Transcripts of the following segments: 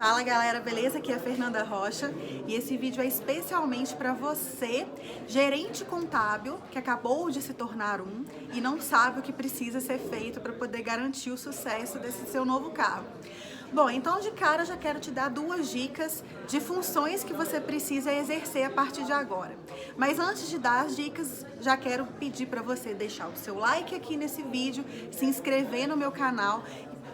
Fala galera, beleza? Aqui é a Fernanda Rocha e esse vídeo é especialmente para você, gerente contábil, que acabou de se tornar um e não sabe o que precisa ser feito para poder garantir o sucesso desse seu novo cargo. Bom, então de cara eu já quero te dar duas dicas de funções que você precisa exercer a partir de agora. Mas antes de dar as dicas, já quero pedir para você deixar o seu like aqui nesse vídeo, se inscrever no meu canal.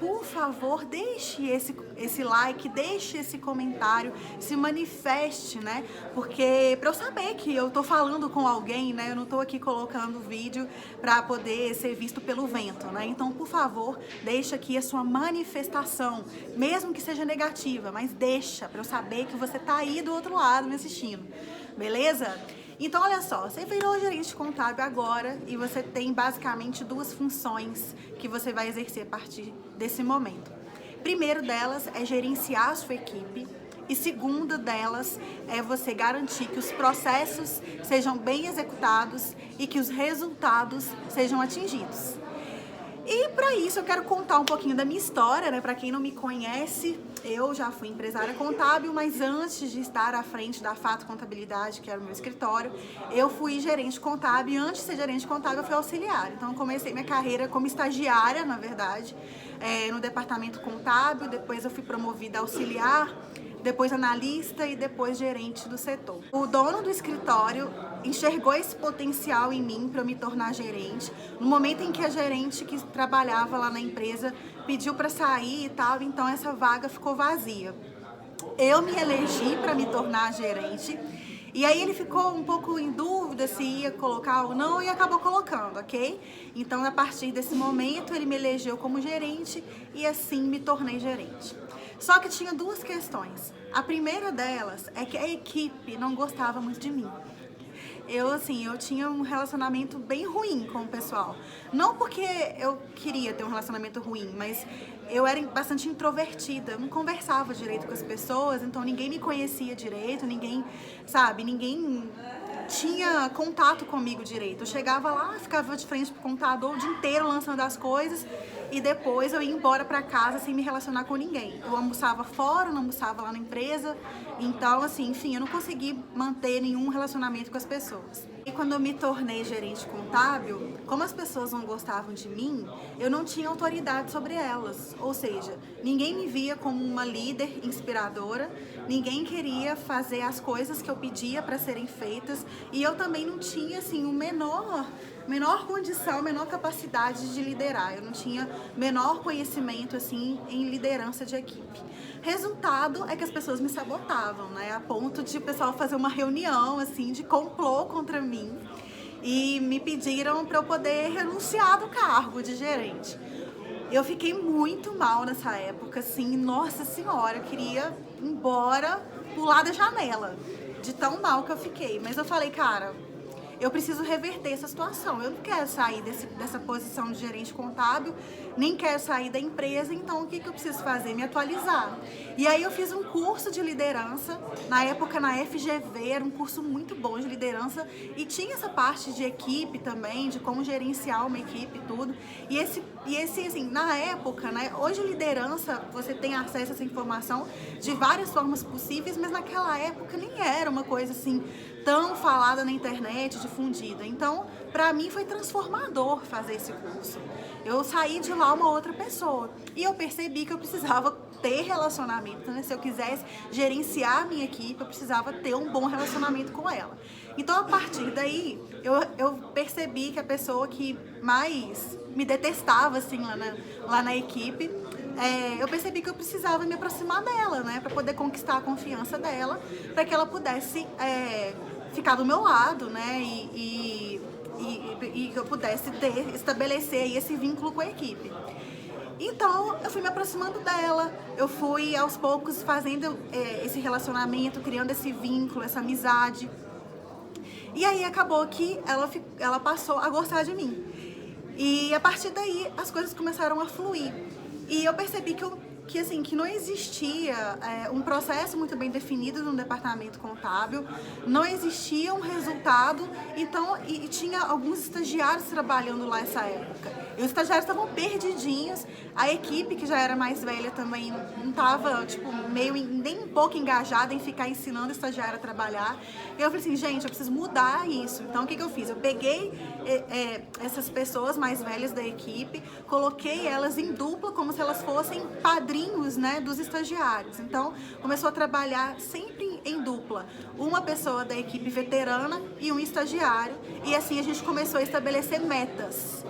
Por favor, deixe esse like, deixe esse comentário, se manifeste, né? Porque para eu saber que eu tô falando com alguém, né? Eu não tô aqui colocando vídeo para poder ser visto pelo vento, né? Então, por favor, deixa aqui a sua manifestação, mesmo que seja negativa, mas deixa para eu saber que você tá aí do outro lado me assistindo, beleza? Então, olha só, você virou gerente contábil agora e você tem basicamente duas funções que você vai exercer a partir desse momento. Primeiro delas é gerenciar a sua equipe e segunda delas é você garantir que os processos sejam bem executados e que os resultados sejam atingidos. E para isso eu quero contar um pouquinho da minha história, né? Para quem não me conhece, eu já fui empresária contábil, mas antes de estar à frente da Fato Contabilidade, que era o meu escritório, eu fui gerente contábil e antes de ser gerente contábil eu fui auxiliar. Então eu comecei minha carreira como estagiária, na verdade, no departamento contábil, depois eu fui promovida a auxiliar, depois analista e depois gerente do setor. O dono do escritório enxergou esse potencial em mim para eu me tornar gerente. No momento em que a gerente que trabalhava lá na empresa pediu para sair e tal, então essa vaga ficou vazia. Eu me elegi para me tornar gerente. E aí ele ficou um pouco em dúvida se ia colocar ou não e acabou colocando, ok? Então, a partir desse momento, ele me elegeu como gerente e assim me tornei gerente. Só que tinha duas questões. A primeira delas é que a equipe não gostava muito de mim. Eu tinha um relacionamento bem ruim com o pessoal. Não porque eu queria ter um relacionamento ruim, mas eu era bastante introvertida. Eu não conversava direito com as pessoas, então ninguém me conhecia direito, ninguém tinha contato comigo direito. Eu chegava lá, ficava de frente pro computador o dia inteiro lançando as coisas e depois eu ia embora pra casa sem me relacionar com ninguém. Eu almoçava fora, não almoçava lá na empresa, então assim, enfim, eu não consegui manter nenhum relacionamento com as pessoas. E quando eu me tornei gerente contábil, como as pessoas não gostavam de mim, eu não tinha autoridade sobre elas. Ou seja, ninguém me via como uma líder inspiradora, ninguém queria fazer as coisas que eu pedia para serem feitas e eu também não tinha assim o menor condição, menor capacidade de liderar. Eu não tinha menor conhecimento assim em liderança de equipe. Resultado é que as pessoas me sabotavam, né? A ponto de o pessoal fazer uma reunião assim de complô contra mim e me pediram para eu poder renunciar do cargo de gerente. Eu fiquei muito mal nessa época, assim, nossa senhora, eu queria ir embora, pular da janela, de tão mal que eu fiquei. Mas eu falei, cara, eu preciso reverter essa situação. Eu não quero sair dessa posição de gerente contábil, nem quero sair da empresa, então o que eu preciso fazer? Me atualizar. E aí eu fiz um curso de liderança, na época na FGV, era um curso muito bom de liderança e tinha essa parte de equipe também, de como gerenciar uma equipe e tudo. E esse assim, na época, né, hoje liderança, você tem acesso a essa informação de várias formas possíveis, mas naquela época nem era uma coisa assim tão falada na internet, difundida. Então, pra mim foi transformador fazer esse curso. Eu saí de lá uma outra pessoa e eu percebi que eu precisava ter relacionamento, né? Se eu quisesse gerenciar a minha equipe, eu precisava ter um bom relacionamento com ela. Então, a partir daí, eu percebi que a pessoa que mais me detestava, assim, lá na equipe, eu percebi que eu precisava me aproximar dela, né? Pra poder conquistar a confiança dela, para que ela pudesse ficar do meu lado, né? E que eu pudesse estabelecer aí esse vínculo com a equipe. Então, eu fui me aproximando dela, eu fui aos poucos fazendo esse relacionamento, criando esse vínculo, essa amizade. E aí acabou que ela passou a gostar de mim. E a partir daí as coisas começaram a fluir. E eu percebi que não existia um processo muito bem definido no departamento contábil, não existia um resultado, então, e tinha alguns estagiários trabalhando lá nessa época. E os estagiários estavam perdidinhos, a equipe, que já era mais velha também, não estava, tipo, nem um pouco engajada em ficar ensinando o estagiário a trabalhar. E eu falei assim, gente, eu preciso mudar isso. Então, o que eu fiz? Eu peguei essas pessoas mais velhas da equipe, coloquei elas em dupla, como se elas fossem padrinhos, né, dos estagiários. Então, começou a trabalhar sempre em dupla. Uma pessoa da equipe veterana e um estagiário. E assim a gente começou a estabelecer metas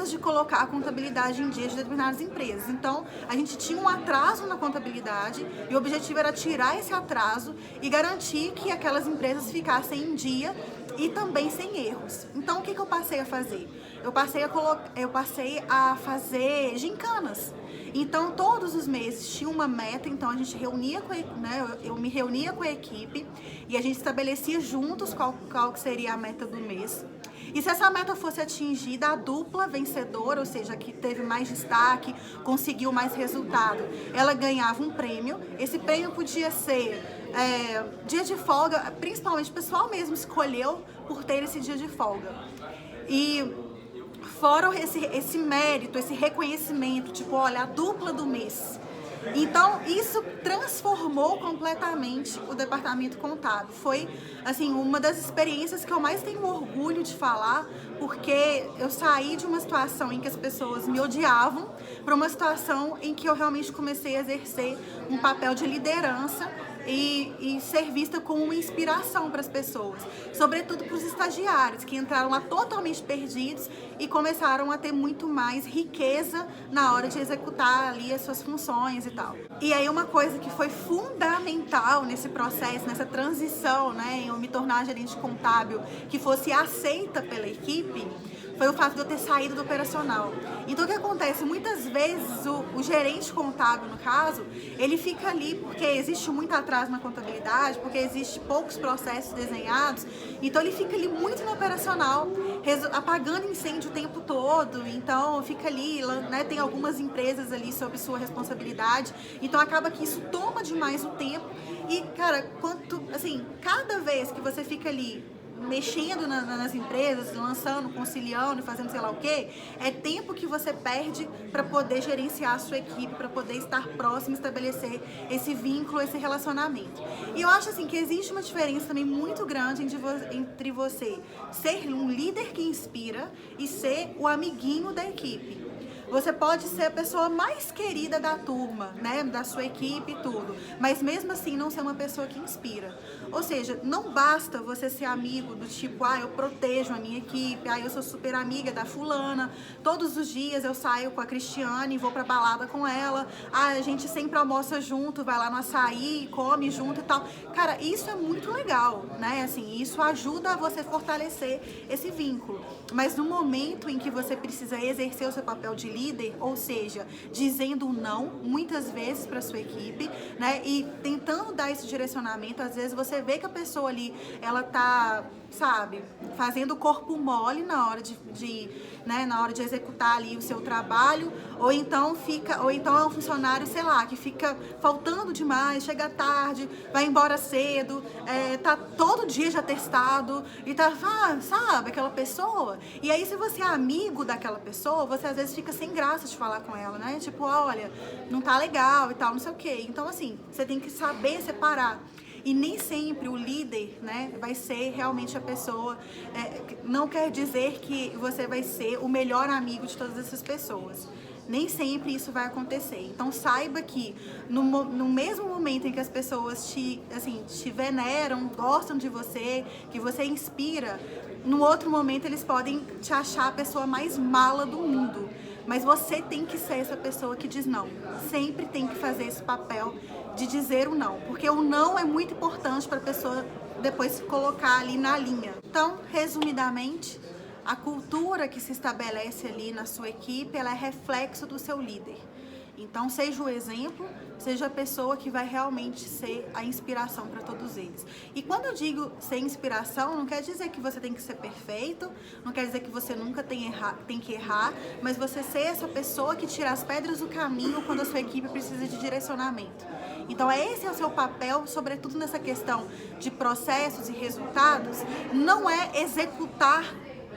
de colocar a contabilidade em dia de determinadas empresas. Então, a gente tinha um atraso na contabilidade e o objetivo era tirar esse atraso e garantir que aquelas empresas ficassem em dia e também sem erros. Então, o que eu passei a fazer? Eu passei a fazer gincanas. Então, todos os meses tinha uma meta, então a gente reunia eu me reunia com a equipe e a gente estabelecia juntos qual que seria a meta do mês. E se essa meta fosse atingida, a dupla vencedora, ou seja, que teve mais destaque, conseguiu mais resultado, ela ganhava um prêmio. Esse prêmio podia ser dia de folga, principalmente o pessoal mesmo escolheu por ter esse dia de folga. E fora esse mérito, esse reconhecimento, tipo, olha, a dupla do mês. Então, isso transformou completamente o departamento contábil. Foi, assim, uma das experiências que eu mais tenho orgulho de falar, porque eu saí de uma situação em que as pessoas me odiavam para uma situação em que eu realmente comecei a exercer um papel de liderança e ser vista como uma inspiração para as pessoas, sobretudo para os estagiários, que entraram lá totalmente perdidos e começaram a ter muito mais riqueza na hora de executar ali as suas funções e tal. E aí uma coisa que foi fundamental nesse processo, nessa transição, né, em eu me tornar gerente contábil, que fosse aceita pela equipe, foi o fato de eu ter saído do operacional. Então, o que acontece? Muitas vezes o gerente contábil, no caso, ele fica ali porque existe muito atraso na contabilidade, porque existe poucos processos desenhados, então ele fica ali muito no operacional, apagando incêndio o tempo todo, então fica ali, né, tem algumas empresas ali sob sua responsabilidade, então acaba que isso toma demais o tempo e, cara, cada vez que você fica ali mexendo nas empresas, lançando, conciliando, fazendo sei lá o quê, é tempo que você perde para poder gerenciar a sua equipe, para poder estar próximo, estabelecer esse vínculo, esse relacionamento. E eu acho assim que existe uma diferença também muito grande entre você ser um líder que inspira e ser o amiguinho da equipe. Você pode ser a pessoa mais querida da turma, né, da sua equipe e tudo, mas mesmo assim não ser uma pessoa que inspira. Ou seja, não basta você ser amigo do tipo, eu protejo a minha equipe, eu sou super amiga da fulana, todos os dias eu saio com a Cristiane e vou pra balada com ela, a gente sempre almoça junto, vai lá no açaí, come junto e tal. Cara, isso é muito legal, né, assim, isso ajuda a você fortalecer esse vínculo. Mas no momento em que você precisa exercer o seu papel de líder, ou seja, dizendo não muitas vezes para sua equipe, né, e tentando dar esse direcionamento, às vezes você vê que a pessoa ali, ela tá, sabe, fazendo o corpo mole na hora na hora de executar ali o seu trabalho, ou então é um funcionário, sei lá, que fica faltando demais, chega tarde, vai embora cedo, tá todo dia já testado e tá, sabe, aquela pessoa. E aí, se você é amigo daquela pessoa, você às vezes fica sem graça de falar com ela, né? Tipo, olha, não tá legal e tal, não sei o quê. Então, assim, você tem que saber separar. E nem sempre o líder, né, vai ser realmente a pessoa, não quer dizer que você vai ser o melhor amigo de todas essas pessoas. Nem sempre isso vai acontecer. Então saiba que no mesmo momento em que as pessoas te veneram, gostam de você, que você inspira, no outro momento eles podem te achar a pessoa mais mala do mundo. Mas você tem que ser essa pessoa que diz não. Sempre tem que fazer esse papel de dizer o não. Porque o não é muito importante para a pessoa depois colocar ali na linha. Então, resumidamente, a cultura que se estabelece ali na sua equipe, ela é reflexo do seu líder. Então, seja o exemplo, seja a pessoa que vai realmente ser a inspiração para todos eles. E quando eu digo ser inspiração, não quer dizer que você tem que ser perfeito, não quer dizer que você nunca tem que errar, mas você ser essa pessoa que tira as pedras do caminho quando a sua equipe precisa de direcionamento. Então, esse é o seu papel, sobretudo nessa questão de processos e resultados, não é executar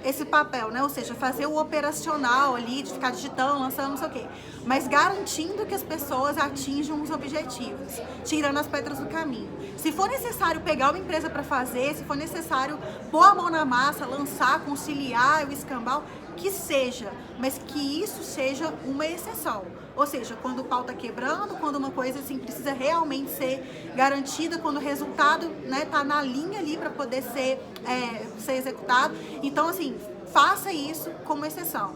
esse papel, né? Ou seja, fazer o operacional ali, de ficar digitando, lançando, não sei o quê. Mas garantindo que as pessoas atinjam os objetivos, tirando as pedras do caminho. Se for necessário pegar uma empresa para fazer, se for necessário pôr a mão na massa, lançar, conciliar o escambau, que seja, mas que isso seja uma exceção. Ou seja, quando o pau tá quebrando, quando uma coisa assim precisa realmente ser garantida, quando o resultado, né, tá na linha ali para poder ser executado. Então, assim, faça isso como exceção.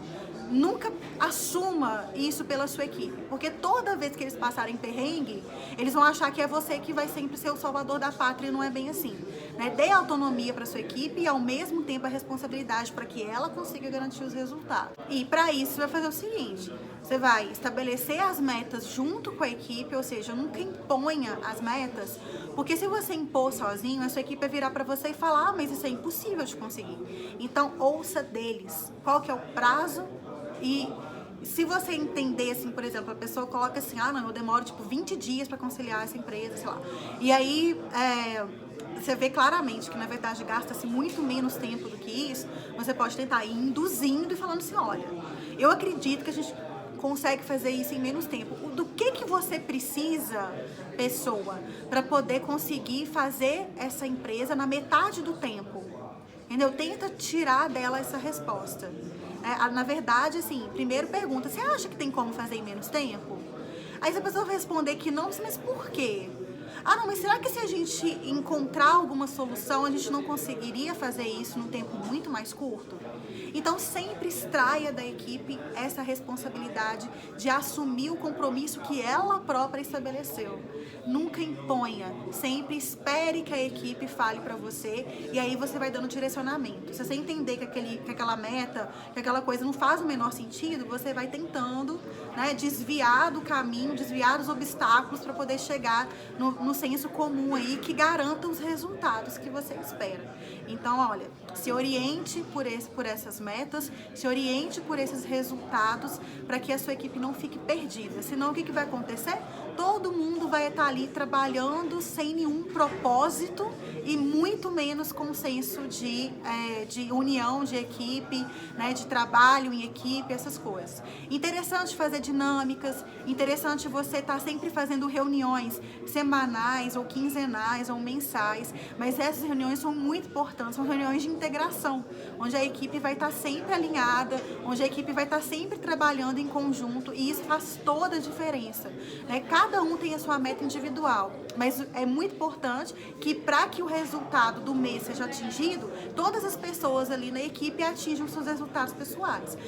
Nunca assuma isso pela sua equipe, porque toda vez que eles passarem perrengue, eles vão achar que é você que vai sempre ser o salvador da pátria, e não é bem assim, né? Dê autonomia para sua equipe e ao mesmo tempo a responsabilidade para que ela consiga garantir os resultados. E para isso você vai fazer o seguinte: você vai estabelecer as metas junto com a equipe, ou seja, nunca imponha as metas, porque se você impor sozinho, a sua equipe vai virar para você e falar: ah, mas isso é impossível de conseguir. Então ouça deles qual que é o prazo. E se você entender, assim, por exemplo, a pessoa coloca assim: ah, não, eu demoro tipo 20 dias para conciliar essa empresa, sei lá. E aí você vê claramente que na verdade gasta-se muito menos tempo do que isso. Você pode tentar ir induzindo e falando assim: olha, eu acredito que a gente consegue fazer isso em menos tempo. Do que você precisa, pessoa, para poder conseguir fazer essa empresa na metade do tempo? Entendeu? Tenta tirar dela essa resposta. Na verdade, assim, primeiro pergunta: você acha que tem como fazer em menos tempo? Aí se a pessoa vai responder que não, mas por quê? Ah, não, mas será que se a gente encontrar alguma solução, a gente não conseguiria fazer isso num tempo muito mais curto? Então, sempre extraia da equipe essa responsabilidade de assumir o compromisso que ela própria estabeleceu. Nunca imponha, sempre espere que a equipe fale para você e aí você vai dando direcionamento. Se você entender que aquela meta, que aquela coisa não faz o menor sentido, você vai tentando, né, desviar do caminho, desviar dos obstáculos para poder chegar no senso comum aí que garanta os resultados que você espera. Então, olha, se oriente por essas metas, se oriente por esses resultados para que a sua equipe não fique perdida. Senão, o que vai acontecer? Todo mundo vai estar ali trabalhando sem nenhum propósito e muito menos com senso de união de equipe, né, de trabalho em equipe, essas coisas. Interessante fazer dinâmicas, interessante você estar sempre fazendo reuniões semanais ou quinzenais ou mensais, mas essas reuniões são muito importantes, são reuniões de integração, onde a equipe vai estar sempre alinhada, onde a equipe vai estar sempre trabalhando em conjunto, e isso faz toda a diferença, né? Cada um tem a sua meta individual, mas é muito importante que para que o resultado do mês seja atingido, todas as pessoas ali na equipe atinjam seus resultados pessoais.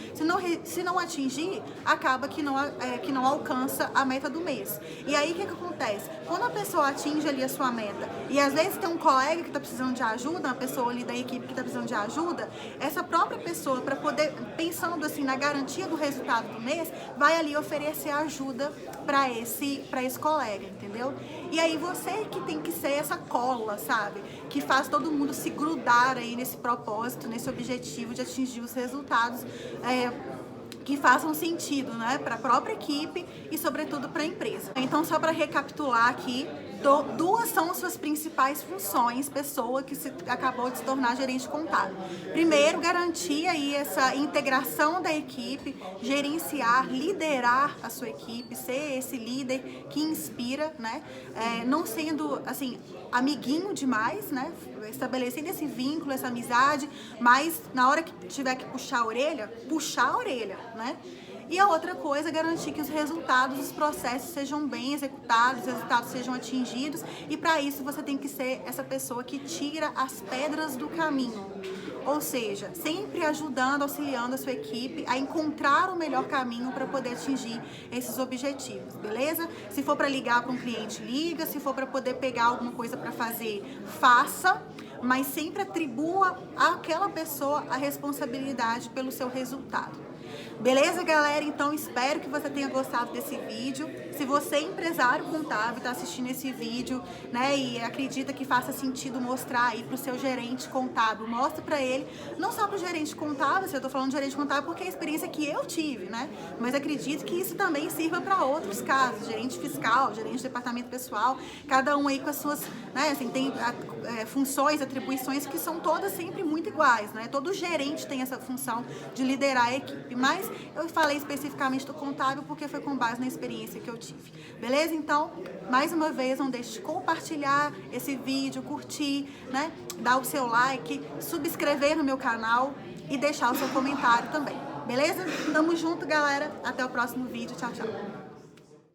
Se não atingir, acaba que não alcança a meta do mês. E aí o que acontece? Quando a pessoa atinge ali a sua meta, e às vezes tem um colega que está precisando de ajuda, uma pessoa ali da equipe que está precisando de ajuda, essa própria pessoa, para poder, pensando assim na garantia do resultado do mês, vai ali oferecer ajuda para esse colega, entendeu? E aí você que tem que ser essa cola, sabe? Que faz todo mundo se grudar aí nesse propósito, nesse objetivo de atingir os resultados que façam sentido, né, para a própria equipe e sobretudo para a empresa. Então, só para recapitular aqui, duas são as suas principais funções, pessoa que acabou de se tornar gerente contábil. Primeiro, garantir aí essa integração da equipe, gerenciar, liderar a sua equipe, ser esse líder que inspira, né? Não sendo, assim, amiguinho demais, né? Estabelecendo esse vínculo, essa amizade, mas na hora que tiver que puxar a orelha, né? E a outra coisa é garantir que os resultados dos processos sejam bem executados, os resultados sejam atingidos, e para isso você tem que ser essa pessoa que tira as pedras do caminho. Ou seja, sempre ajudando, auxiliando a sua equipe a encontrar o melhor caminho para poder atingir esses objetivos, beleza? Se for para ligar para um cliente, liga. Se for para poder pegar alguma coisa para fazer, faça. Mas sempre atribua àquela pessoa a responsabilidade pelo seu resultado. Beleza, galera? Então, espero que você tenha gostado desse vídeo. Se você é empresário contábil, está assistindo esse vídeo, né, e acredita que faça sentido mostrar aí para o seu gerente contábil, mostra para ele, não só para o gerente contábil, eu tô falando de gerente contábil porque é a experiência que eu tive, né, mas acredito que isso também sirva para outros casos, gerente fiscal, gerente de departamento pessoal, cada um aí com as suas, né, assim, tem funções, atribuições que são todas sempre muito iguais, né, todo gerente tem essa função de liderar a equipe, mas eu falei especificamente do contábil porque foi com base na experiência que eu tive, beleza? Então, mais uma vez, não deixe de compartilhar esse vídeo, curtir, né, dar o seu like, subscrever no meu canal e deixar o seu comentário também, beleza? Tamo junto, galera, até o próximo vídeo, tchau, tchau!